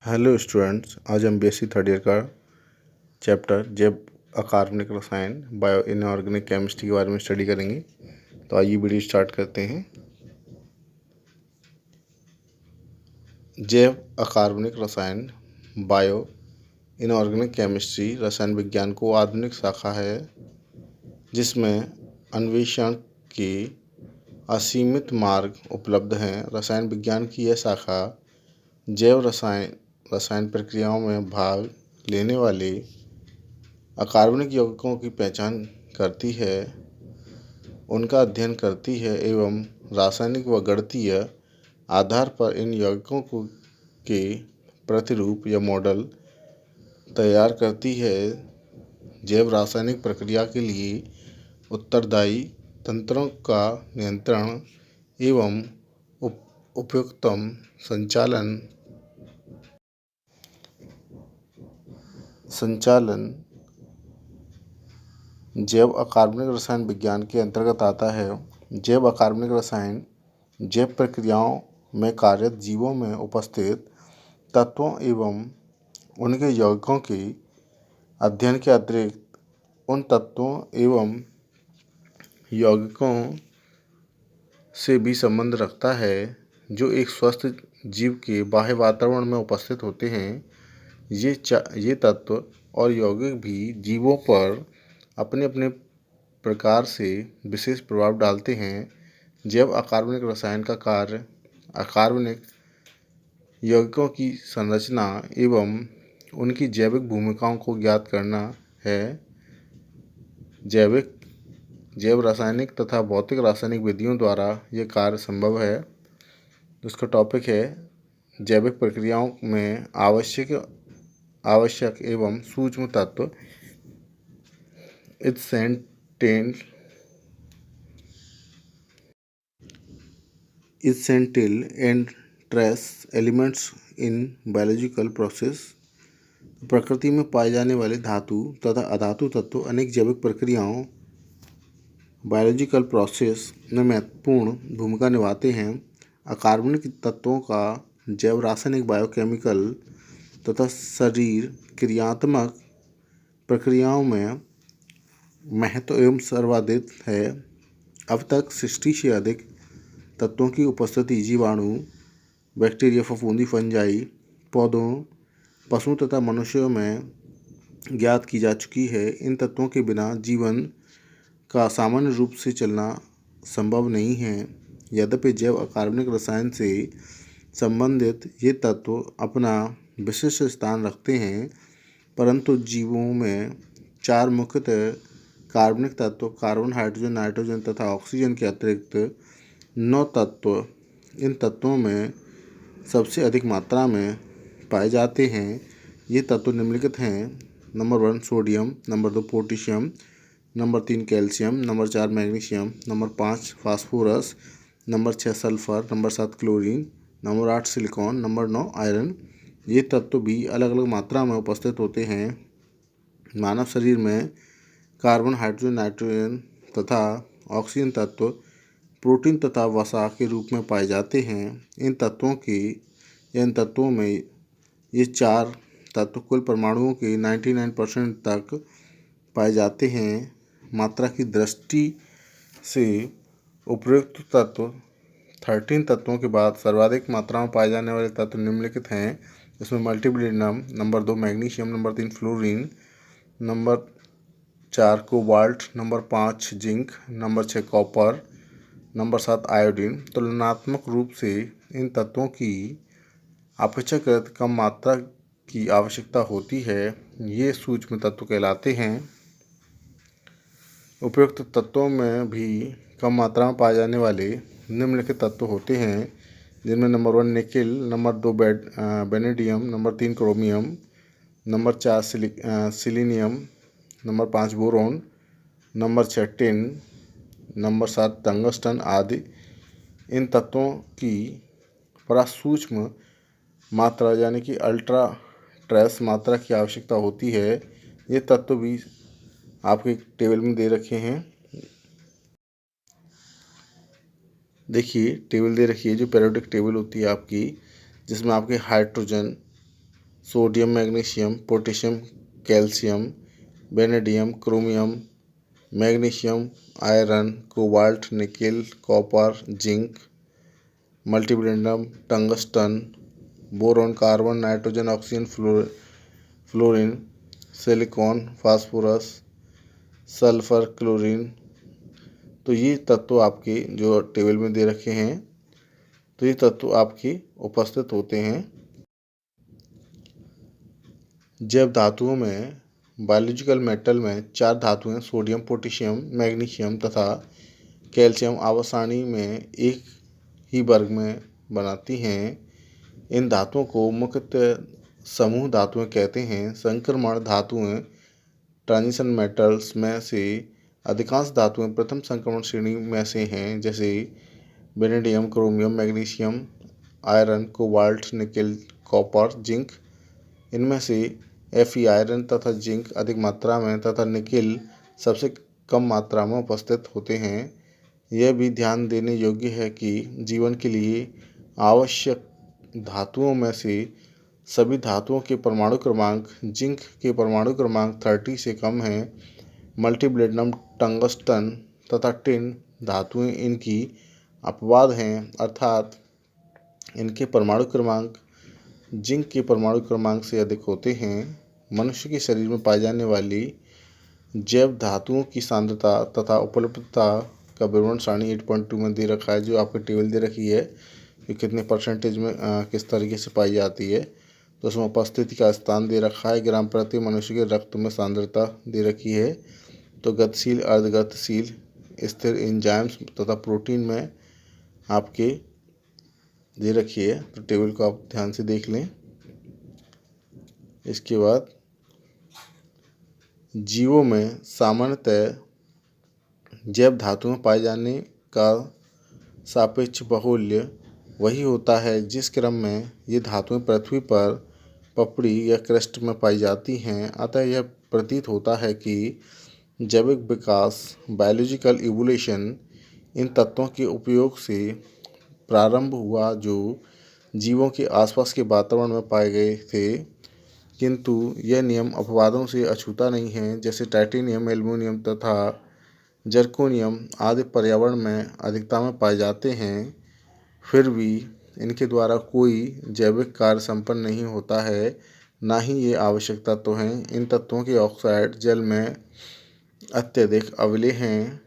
Hello students, आज हम BSc third year का चैप्टर जैव अकार्बनिक रसायन बायो इनऑर्गेनिक केमिस्ट्री के बारे में स्टडी करेंगे। तो आइए वीडियो स्टार्ट करते हैं। जैव अकार्बनिक रसायन बायो इनऑर्गेनिक केमिस्ट्री रसायन विज्ञान को आधुनिक शाखा है जिसमें अन्वेषण के असीमित मार्ग उपलब्ध हैं। रसायन विज्ञान की यह शाखा जैव रसायन प्रक्रियाओं में भाग लेने वाले अकार्बनिक यौगिकों की पहचान करती है, उनका अध्ययन करती है एवं रासायनिक व गणितीय आधार पर इन यौगिकों के प्रतिरूप या मॉडल तैयार करती है। जैव रासायनिक प्रक्रिया के लिए उत्तरदायी तंत्रों का नियंत्रण एवं उपयुक्तम संचालन जैव अकार्बनिक रसायन विज्ञान के अंतर्गत आता है। जैव अकार्बनिक रसायन जैव प्रक्रियाओं में कार्यरत जीवों में उपस्थित तत्वों एवं उनके यौगिकों के अध्ययन के अतिरिक्त उन तत्वों एवं यौगिकों से भी संबंध रखता है जो एक स्वस्थ जीव के बाह्य वातावरण में उपस्थित होते हैं। ये तत्व और यौगिक भी जीवों पर अपने अपने प्रकार से विशेष प्रभाव डालते हैं। जैव अकार्बनिक रसायन का कार्य अकार्बनिक यौगिकों की संरचना एवं उनकी जैविक भूमिकाओं को ज्ञात करना है। जैव रासायनिक तथा भौतिक रासायनिक विधियों द्वारा यह कार्य संभव है। उसका टॉपिक है जैविक प्रक्रियाओं में आवश्यक एवं सूक्ष्म तत्व essential and trace elements in biological process। प्रकृति में पाए जाने वाले धातु तथा अधातु तत्व अनेक जैविक प्रक्रियाओं बायोलॉजिकल प्रोसेस में महत्वपूर्ण भूमिका निभाते हैं। अकार्बनिक तत्वों का जैव रासायनिक बायोकेमिकल तथा शरीर क्रियात्मक प्रक्रियाओं में महत्व एवं सर्वाधिक है। अब तक 60 से अधिक तत्वों की उपस्थिति जीवाणु, बैक्टीरिया, फफूंदी, फंजाई, पौधों, पशुओं तथा मनुष्यों में ज्ञात की जा चुकी है। इन तत्वों के बिना जीवन का सामान्य रूप से चलना संभव नहीं है। यद्यपि जैव अकार्बनिक रसायन से संबंधित ये तत्व अपना विशिष्ट स्थान रखते हैं, परंतु जीवों में 4 मुख्यतः कार्बनिक तत्व कार्बन, हाइड्रोजन, नाइट्रोजन तथा ऑक्सीजन के अतिरिक्त 9 तत्व इन तत्वों में सबसे अधिक मात्रा में पाए जाते हैं। ये तत्व निम्नलिखित हैं। Number 1 sodium, number 2 potassium, number 3 calcium, number 4 magnesium, number 5 phosphorus, number 6 sulphur, number 7 chlorine, number 8 silicon, number 9 iron. ये तत्व भी अलग अलग मात्रा में उपस्थित होते हैं। मानव शरीर में कार्बन, हाइड्रोजन, नाइट्रोजन तथा ऑक्सीजन तत्व प्रोटीन तथा वसा के रूप में पाए जाते हैं। इन तत्वों में ये 4 तत्व कुल परमाणुओं के 99% तक पाए जाते हैं। मात्रा की दृष्टि से उपयुक्त तत्व 13 तत्वों के बाद सर्वाधिक मात्रा में पाए जाने वाले तत्व निम्नलिखित हैं। इसमें molybdenum, number 2 magnesium, number 3 fluorine, number 4 cobalt, number 5 zinc, number 6 copper, number 7 iodine. तुलनात्मक रूप से इन तत्वों की अपेक्षाकृत कम मात्रा की आवश्यकता होती है। ये सूक्ष्म तत्व कहलाते हैं। उपयुक्त तत्वों में भी कम मात्रा में पाए जाने वाले निम्नलिखित तत्व होते हैं, जिनमें number 1 nickel, number 2 vanadium, number 3 chromium, number 4 selenium, number 5 boron, number 6 tin, number 7 tungsten आदि। इन तत्वों की सूक्ष्म मात्रा यानी कि अल्ट्रा ट्रेस मात्रा की आवश्यकता होती है। ये तत्व भी आपके टेबल में दे रखे हैं। देखिए टेबल दे रखी है जो पीरियोडिक टेबल होती है आपकी, जिसमें आपके hydrogen, sodium, magnesium, potassium, calcium, vanadium, chromium, magnesium, iron, cobalt, nickel, copper, zinc, molybdenum, tungsten, boron, carbon, nitrogen, oxygen, fluorine, silicon, phosphorus, sulphur, chlorine. तो ये तत्व आपके जो टेबल में दे रखे हैं, तो ये तत्व आपके उपस्थित होते हैं। जैव धातुओं में बायोलॉजिकल मेटल में 4 धातुएं सोडियम, पोटेशियम, मैग्नीशियम तथा कैल्शियम आवर्त सारणी में एक ही वर्ग में बनाती हैं। इन धातुओं को मुख्यतः समूह धातुएं कहते हैं। संक्रमण धातुएं ट्रांजिशन मेटल्स में से अधिकांश धातुएं प्रथम संक्रमण श्रेणी में से हैं, जैसे vanadium, chromium, magnesium, iron, cobalt, nickel, copper, zinc. इनमें से Fe आयरन तथा जिंक अधिक मात्रा में तथा निकेल सबसे कम मात्रा में उपस्थित होते हैं। यह भी ध्यान देने योग्य है कि जीवन के लिए आवश्यक धातुओं में से सभी धातुओं के परमाणु क्रमांक जिंक के परमाणु क्रमांक 30 से कम हैं। मल्टीप्लेटिनम, टंगस्टन तथा टिन धातुएं इनकी अपवाद हैं, अर्थात इनके परमाणु क्रमांक जिंक के परमाणु क्रमांक से अधिक होते हैं। मनुष्य के शरीर में पाई जाने वाली जैव धातुओं की सांद्रता तथा उपलब्धता का विवरण सारणी 8.2 में दे रखा है, जो आपको टेबल दे रखी है कि कितने परसेंटेज में किस तरीके से पाई जाती है। तो उसमें उपस्थिति का स्थान दे रखा है। ग्राम प्रति मनुष्य के रक्त में सांद्रता दे रखी है। तो गतिशील, अर्धगतिशील, स्थिर एंजाइम्स तथा प्रोटीन में आपके दे रखी है। तो टेबल को आप ध्यान से देख लें। इसके बाद जीवों में सामान्यतः जैव धातुओं में पाए जाने का सापेक्ष बाहुल्य वही होता है जिस क्रम में ये धातुएं पृथ्वी पर पपड़ी या क्रस्ट में पाई जाती हैं। अतः यह प्रतीत होता है कि जैविक विकास, बायोलॉजिकल इवोल्यूशन इन तत्वों के उपयोग से प्रारंभ हुआ जो जीवों के आसपास के वातावरण में पाए गए थे। किंतु यह नियम अपवादों से अछूता नहीं है, जैसे टाइटेनियम, एल्युमिनियम तथा जर्कोनियम आदि पर्यावरण में अधिकता में पाए जाते हैं। फिर भी इनके द्वारा कोई जैविक कार्य संपन्न नहीं होता है, ना ही ये आवश्यक तत्व हैं। इन तत्वों के ऑक्साइड जल में अत्यधिक अम्लीय हैं।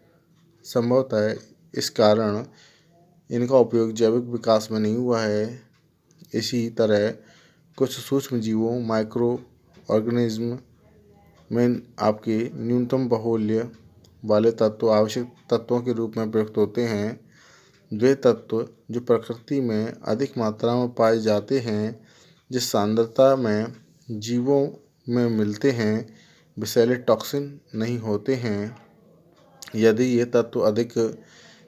संभवतः इस कारण इनका उपयोग जैविक विकास में नहीं हुआ है। इसी तरह कुछ सूक्ष्म जीवों, माइक्रो ऑर्गेनिज्म में आपके न्यूनतम बाहुल्य वाले तत्व आवश्यक तत्वों के रूप में प्रयुक्त होते हैं। वे तत्व जो प्रकृति में अधिक मात्रा में पाए जाते हैं, जिस सांद्रता में जीवों में मिलते हैं, विषैले टॉक्सिन नहीं होते हैं। यदि ये तत्व अधिक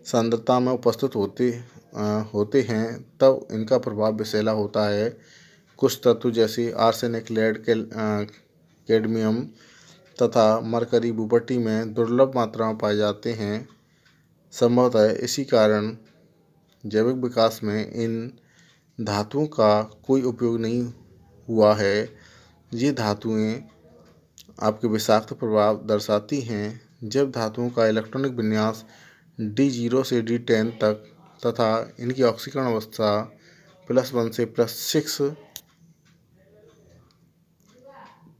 सांद्रता में उपस्थित होते हैं तब इनका प्रभाव विषैला होता है। कुछ तत्व जैसे आर्सेनिक, लेड, कैडमियम तथा मरकरी भूपट्टी में दुर्लभ मात्रा में पाए जाते हैं। संभवतः इसी कारण जैविक विकास में इन धातुओं का कोई उपयोग नहीं हुआ है। ये धातुएं आपके विषाक्त प्रभाव दर्शाती हैं। जब धातुओं का इलेक्ट्रॉनिक विन्यास D0 से D10 तक तथा इनकी ऑक्सीकरण अवस्था +1 से +6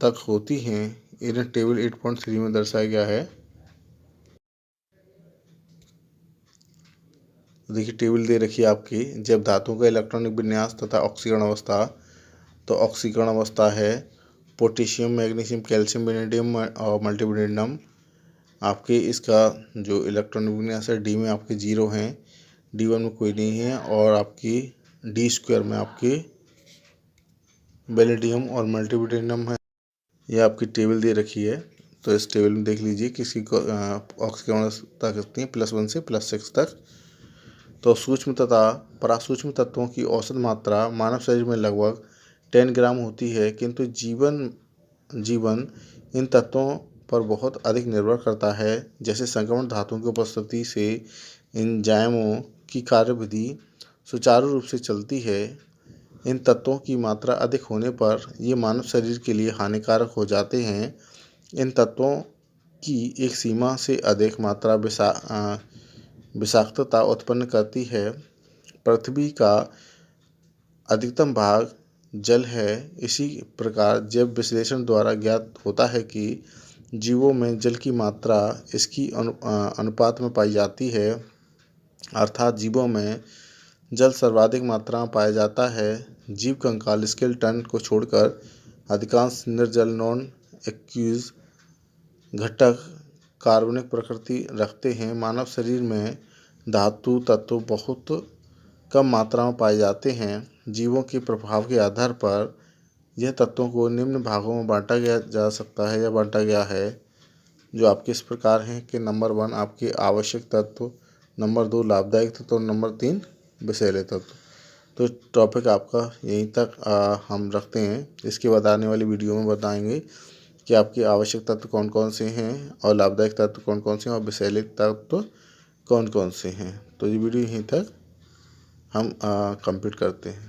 तक होती हैं। इन्हें टेबल 8.3 में दर्शाया गया है। देखिए टेबल दे रखी है आपकी जब धातुओं का इलेक्ट्रॉनिक विन्यास तथा ऑक्सीकरण अवस्था। तो ऑक्सीकरण अवस्था है पोटेशियम, मैग्नीशियम, कैल्शियम, वेनेडियम और मल्टीब्रेंडम। आपके इसका जो इलेक्ट्रॉनिक विन्यास है D में आपके 0 हैं, D1 में कोई नहीं है, और आपकी D² में आपके वेनेडियम और मल्टीब्रेंडम है। यह आपकी टेबल दे रखी है। तो इस टेबल में देख लीजिए किसी को ऑक्सीकरण अवस्था कितनी है, +1 से +6 तक। तो सूक्ष्म तथा परासूक्ष्म तत्वों की औसत मात्रा मानव शरीर में लगभग 10 ग्राम होती है, किंतु जीवन इन तत्वों पर बहुत अधिक निर्भर करता है। जैसे संक्रमण धातुओं की उपस्थिति से एंजाइमों की कार्यविधि सुचारू रूप से चलती है। इन तत्वों की मात्रा अधिक होने पर ये मानव शरीर के लिए हानिकारक हो जाते हैं। इन तत्वों की एक सीमा से अधिक मात्रा विषाक्तता उत्पन्न करती है। पृथ्वी का अधिकतम भाग जल है। इसी प्रकार जैव विश्लेषण द्वारा ज्ञात होता है कि जीवों में जल की मात्रा इसकी अनुपात में पाई जाती है, अर्थात जीवों में जल सर्वाधिक मात्रा में पाया जाता है। जीव कंकाल स्केलेटन को छोड़कर अधिकांश निर्जल नॉन एक्वस घटक कार्बनिक प्रकृति रखते हैं। मानव शरीर में धातु तत्व बहुत कम मात्रा में पाए जाते हैं। जीवों के प्रभाव के आधार पर यह तत्वों को निम्न भागों में बांटा जा सकता है या बांटा गया है, जो आपके इस प्रकार हैं कि नंबर 1 आपके आवश्यक तत्व, नंबर 2 लाभदायक तत्व और नंबर 3 विषैले तत्व। तो टॉपिक आपका यहीं तक हम रखते हैं। इसके बाद आने वाली वीडियो में बताएंगे कि आपके आवश्यक तत्व कौन कौन से हैं और लाभदायक तत्व कौन कौन से हैं और विषैले तत्व कौन कौन से हैं। तो ये वीडियो यहीं तक हम कंप्लीट करते हैं।